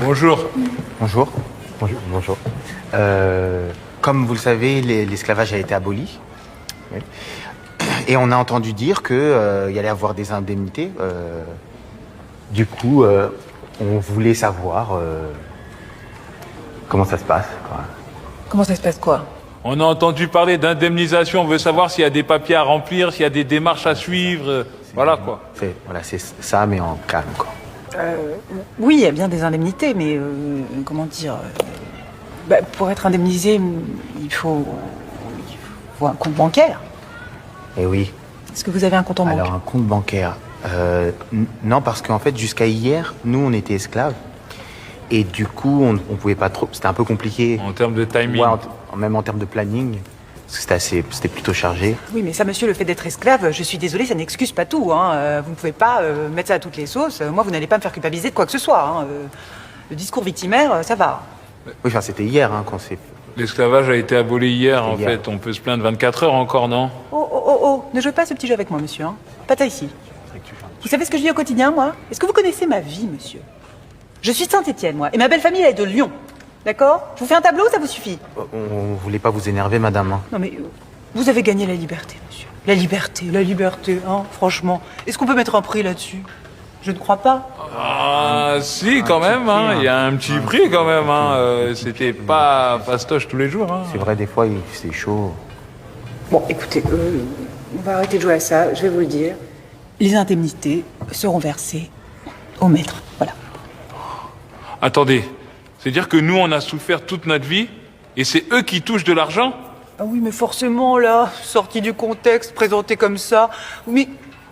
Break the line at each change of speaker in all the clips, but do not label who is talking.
Bonjour.
Bonjour. Bonjour. Comme vous le savez, l'esclavage a été aboli. Oui. Et on a entendu dire qu'il y allait avoir des indemnités. Du coup, on voulait savoir comment ça se passe, quoi.
Comment ça se passe quoi?
On a entendu parler d'indemnisation, on veut savoir s'il y a des papiers à remplir, s'il y a des démarches à suivre, voilà quoi.
C'est ça, mais en calme, quoi.
Oui, il y a bien des indemnités, mais comment dire pour être indemnisé, il faut un compte bancaire.
Eh oui.
Est-ce que vous avez un compte en banque?
Alors, un compte bancaire. Non, parce qu'en fait, jusqu'à hier, nous, on était esclaves. Et du coup, on pouvait pas trop. C'était un peu compliqué.
En termes de timing.
Ouais, même en termes de planning. Parce que c'était plutôt chargé.
Oui, mais ça, monsieur, le fait d'être esclave, je suis désolée, ça n'excuse pas tout. Hein. Vous ne pouvez pas mettre ça à toutes les sauces. Moi, vous n'allez pas me faire culpabiliser de quoi que ce soit. Hein. Le discours victimaire, ça va.
Oui, enfin, c'était hier quand c'est.
L'esclavage a été aboli hier, en
Hier.
fait. On peut se plaindre 24 heures encore, non?
Oh, ne jouez pas à ce petit jeu avec moi, monsieur. Hein. Pas ça ici. Vous savez ce que je vis au quotidien, moi? Est-ce que vous connaissez ma vie, monsieur? Je suis de Saint-Étienne, moi, et ma belle famille, elle est de Lyon. D'accord? Je vous fais un tableau, ça vous suffit?
On voulait pas vous énerver, madame. Hein.
Non, mais vous avez gagné la liberté, monsieur. La liberté, hein, franchement. Est-ce qu'on peut mettre un prix là-dessus? Je ne crois pas.
Ah, si, quand même, hein. Il y a un petit prix quand même, hein. C'était pas fastoche tous les jours, hein.
C'est vrai, des fois, c'est chaud.
Bon, écoutez, on va arrêter de jouer à ça, je vais vous le dire. Les indemnités seront versées au maître, voilà.
Attendez, c'est-à-dire que nous, on a souffert toute notre vie, et c'est eux qui touchent de l'argent?
Ah oui, mais forcément, là, sorti du contexte, présenté comme ça. Mais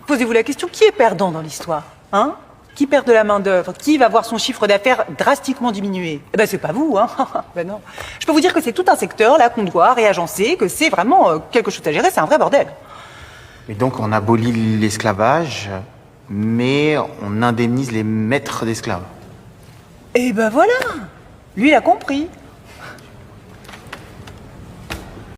posez-vous la question, qui est perdant dans l'histoire? Hein? Qui perd de la main-d'œuvre? Qui va voir son chiffre d'affaires drastiquement diminuer? Eh ben, c'est pas vous, hein? Ben non. Je peux vous dire que c'est tout un secteur, là, qu'on doit réagencer, que c'est vraiment quelque chose à gérer, c'est un vrai bordel.
Mais donc, on abolit l'esclavage, mais on indemnise les maîtres d'esclaves.
Et ben voilà! Lui, il a compris.